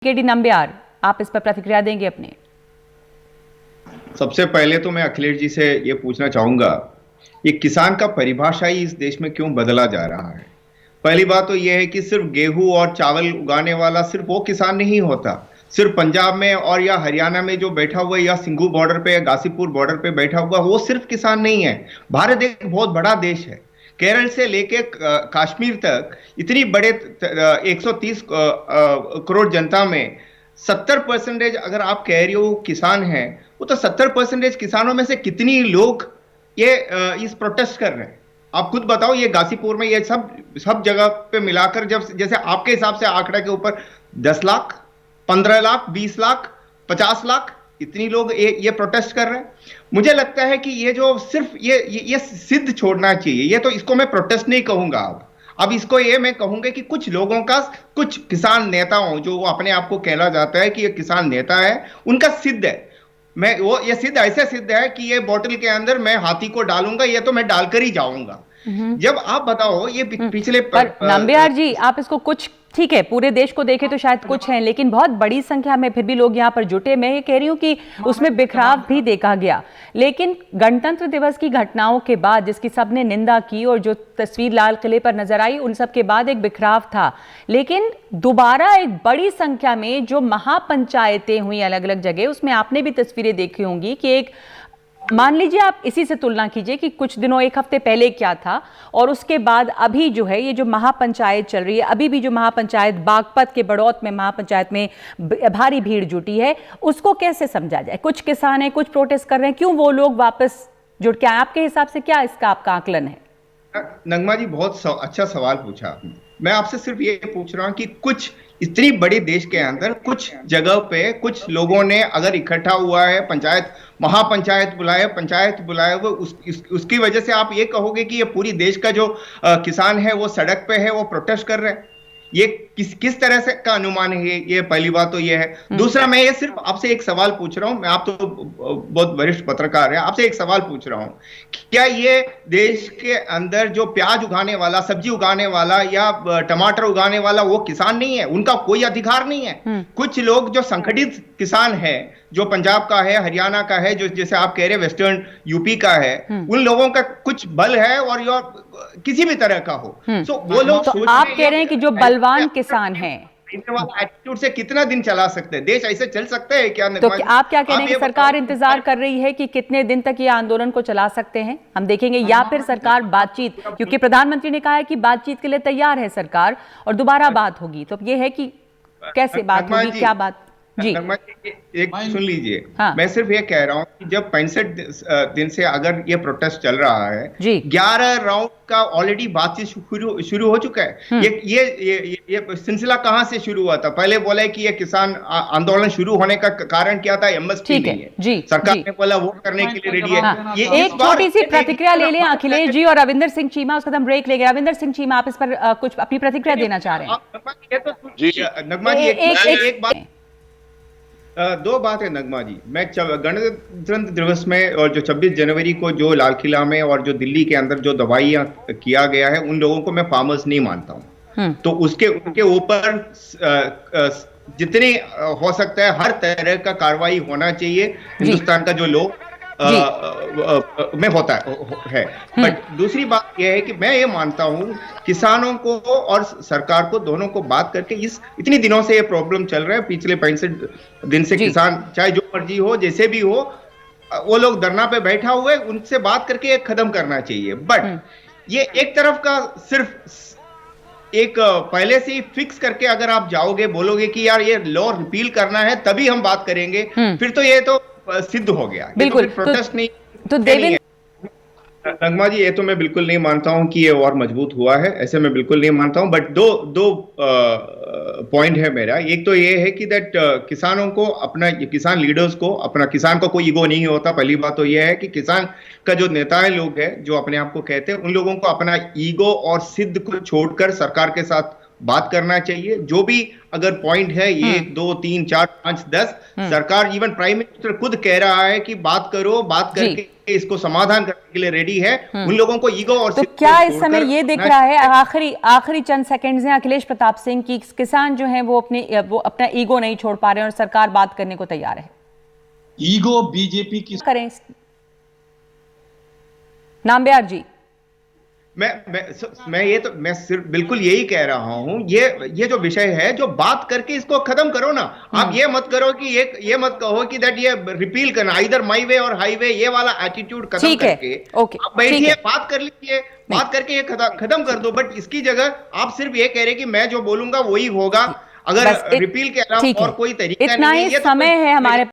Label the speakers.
Speaker 1: KD Nambiar, आप इस पर प्रतिक्रिया देंगे अपने।
Speaker 2: सबसे पहले तो मैं अखिलेश जी से ये पूछना चाहूंगा, ये किसान का परिभाषा ही इस देश में क्यों बदला जा रहा है। पहली बात तो यह है कि सिर्फ गेहूं और चावल उगाने वाला सिर्फ वो किसान नहीं होता। सिर्फ पंजाब में और या हरियाणा में जो बैठा हुआ या सिंघू बॉर्डर पे या गाजीपुर बॉर्डर पे बैठा हुआ वो सिर्फ किसान नहीं है। भारत एक बहुत बड़ा देश है। केरल से लेके कश्मीर तक इतनी बड़े 130 करोड़ जनता में 70% अगर आप कह रही हो किसान हैं, वो तो 70% किसानों में से कितनी लोग ये इस प्रोटेस्ट कर रहे हैं। आप खुद बताओ, ये गाजीपुर में ये सब जगह पे मिलाकर जब जैसे आपके हिसाब से आंकड़ा के ऊपर 10 लाख, 15 लाख, 20 लाख, 50 लाख इतनी लोग ये प्रोटेस्ट कर रहे हैं। मुझे लगता है कि ये जो सिर्फ ये सिद्ध छोड़ना चाहिए। ये तो इसको मैं प्रोटेस्ट नहीं कहूंगा। अब इसको ये मैं कहूंगा कि कुछ लोगों का, कुछ किसान नेताओं जो अपने आप को कहला जाता है कि ये किसान नेता है, उनका सिद्ध है। मैं वो ये सिद्ध ऐसे सिद्ध है कि ये बोतल के अंदर मैं हाथी को डालूंगा, ये तो मैं डालकर ही जाऊंगा। जब आप बताओ ये पिछले
Speaker 1: पर नंबियार जी, आप इसको कुछ ठीक है, पूरे देश को देखें तो शायद कुछ हैं, लेकिन बहुत बड़ी संख्या में फिर भी लोग यहाँ पर जुटे। मैं ये कह रही हूँ कि उसमें बिखराव भी देखा गया, लेकिन गणतंत्र दिवस की घटनाओं के बाद जिसकी सबने निंदा की और जो तस्वीर लाल किले पर नजर आई, उन सब के बाद एक बिखराव था। लेकिन दोबारा एक बड़ी संख्या में जो महापंचायतें हुई अलग अलग जगह, उसमें आपने भी तस्वीरें देखी होंगी कि एक, मान लीजिए आप इसी से तुलना कीजिए कि कुछ दिनों, एक हफ्ते पहले क्या था और उसके बाद अभी जो है ये जो महापंचायत चल रही है, अभी भी जो महापंचायत बागपत के बड़ौत में महापंचायत में भारी भीड़ जुटी है, उसको कैसे समझा जाए। कुछ किसान हैं, कुछ प्रोटेस्ट कर रहे हैं, क्यों वो लोग वापस जुट के आए? आपके हिसाब से क्या इसका आपका आकलन है?
Speaker 2: नगमा जी, बहुत अच्छा सवाल पूछा आपने। मैं आपसे सिर्फ ये पूछ रहा हूं कि कुछ इतनी बड़ी देश के अंदर कुछ जगह पे कुछ लोगों ने अगर इकट्ठा हुआ है, पंचायत, महापंचायत बुलाए, पंचायत बुलाए हुए, उसकी वजह से आप ये कहोगे कि ये पूरी देश का जो किसान है वो सड़क पे है, वो प्रोटेस्ट कर रहे हैं? ये किस तरह से का अनुमान है? ये पहली बात तो ये है। दूसरा, मैं ये सिर्फ आपसे एक सवाल पूछ रहा हूं। मैं, आप तो बहुत वरिष्ठ पत्रकार हैं, आपसे एक सवाल पूछ रहा हूं, क्या ये देश के अंदर जो प्याज उगाने वाला, सब्जी उगाने वाला या टमाटर उगाने वाला वो किसान नहीं है? उनका कोई अधिकार नहीं है? कुछ लोग जो संगठित किसान है, जो पंजाब का है, हरियाणा का है, जो जैसे आप कह रहे हैं वेस्टर्न यूपी का है, उन लोगों का कुछ बल है और यो किसी भी तरह का हो, तो वो लोग
Speaker 1: तो आप कह रहे हैं कि जो बलवान किसान हैं,
Speaker 2: एटीट्यूड से कितना दिन चला सकते हैं? देश ऐसे चल सकते हैं क्या?
Speaker 1: तो आप क्या कह रहे हैं कि सरकार इंतजार कर रही है कि कितने दिन तक ये आंदोलन को चला सकते हैं? हम देखेंगे, या फिर सरकार बातचीत, क्योंकि प्रधानमंत्री ने कहा है कि बातचीत के लिए तैयार है सरकार और दोबारा बात होगी, तो ये है कि कैसे बात होगी, क्या बात? जी,
Speaker 2: एक सुन लीजिए।
Speaker 1: हाँ।
Speaker 2: मैं सिर्फ ये कह रहा हूं कि जब 65 दिन से अगर ये प्रोटेस्ट चल रहा है, 11 राउंड का ऑलरेडी बातचीत शुरू हो चुका है। ये सिलसिला कहां से शुरू हुआ था? पहले बोला कि ये किसान आंदोलन शुरू होने का कारण क्या था? एमएसपी नहीं है।
Speaker 1: जी,
Speaker 2: सरकार ने बोला वोट करने के लिए रेडी है।
Speaker 1: हाँ। ये एक छोटी सी प्रतिक्रिया ले लें अखिलेश जी और रविंदर सिंह चीमा, उसका हम ब्रेक लेंगे। रविंदर सिंह चीमा, आप इस पर कुछ अपनी प्रतिक्रिया देना चाह रहे हैं?
Speaker 2: नगमा जी, एक बात, दो बात है नगमा जी। मैं गणतंत्र दिवस में और जो 26 जनवरी को जो लाल किला में और जो दिल्ली के अंदर जो दवाइयां किया गया है, उन लोगों को मैं फार्मर्स नहीं मानता हूं। तो उनके ऊपर जितने हो सकता है हर तरह का कार्रवाई होना चाहिए। हिंदुस्तान का जो लोग में होता है। बट दूसरी बात यह है कि मैं ये मानता हूं किसानों को और सरकार को, दोनों को बात करके, इतनी दिनों से ये प्रॉब्लम चल रहा है, पिछले 65 दिन से किसान चाहे जो मर्जी हो, जैसे भी हो, वो लोग धरना पे बैठा हुए, उनसे बात करके एक खत्म करना चाहिए। बट ये एक तरफ का सिर्फ एक पहले से ही फिक्स करके अगर आप जाओगे, बोलोगे कि यार ये लॉ रिपील करना है तभी हम बात करेंगे, फिर तो ये तो सिद्ध हो गया।
Speaker 1: बिल्कुल,
Speaker 2: तो प्रोटेस्ट नहीं
Speaker 1: तो देवेंद्र
Speaker 2: नगमा जी, ये तो मैं बिल्कुल नहीं मानता हूं कि ये और मजबूत हुआ है, ऐसे मैं बिल्कुल नहीं मानता हूं। बट दो पॉइंट है मेरा। एक तो ये है कि दैट किसानों को अपना, किसान लीडर्स को अपना, किसान को कोई ईगो नहीं होता। पहली बात तो ये है कि किसान का जो नेता लोग हैं, जो अपने आप को कहते हैं, उन लोगों को अपना ईगो और सिद्ध को छोड़कर सरकार के साथ बात करना चाहिए। जो भी अगर पॉइंट है 1 2 3 4 5 10, सरकार, इवन प्राइम मिनिस्टर खुद कह रहा है कि बात करो, बात
Speaker 1: जी।
Speaker 2: करके इसको समाधान करने के लिए रेडी है। उन लोगों को ईगो और
Speaker 1: तो
Speaker 2: सिर्फ
Speaker 1: क्या
Speaker 2: को
Speaker 1: इस समय
Speaker 2: छोड़कर
Speaker 1: ये दिख
Speaker 2: अपना-
Speaker 1: रहा है, आखिरी चंद सेकंड्स हैं अखिलेश प्रताप सिंह की, किसान जो हैं वो अपना ईगो नहीं छोड़ पा रहे हैं और सरकार बात करने को तैयार है?
Speaker 3: ईगो बीजेपी की
Speaker 1: करें नामबियार जी।
Speaker 2: मैं सिर्फ बिल्कुल यही कह रहा हूं, ये जो विषय है, जो बात करके इसको खत्म करो ना। आप ये मत करो कि ये मत कहो कि दैट ये रिपील करना, इधर माई वे और हाईवे, ये वाला एटीट्यूड खत्म
Speaker 1: ठीक है,
Speaker 2: करके
Speaker 1: ओके,
Speaker 2: आप बैठिए,
Speaker 1: ठीक है।
Speaker 2: बात कर लीजिए, बात करके ये खत्म कर दो। बट इसकी जगह आप सिर्फ ये कह रहे कि मैं जो बोलूंगा वही होगा। अगर
Speaker 1: बस
Speaker 2: रिपील के
Speaker 1: ठीक
Speaker 2: अलावा
Speaker 1: है,
Speaker 2: और कोई तरीका
Speaker 1: इतना
Speaker 2: नहीं है,
Speaker 1: ही
Speaker 2: ये तो
Speaker 1: समय है हमारे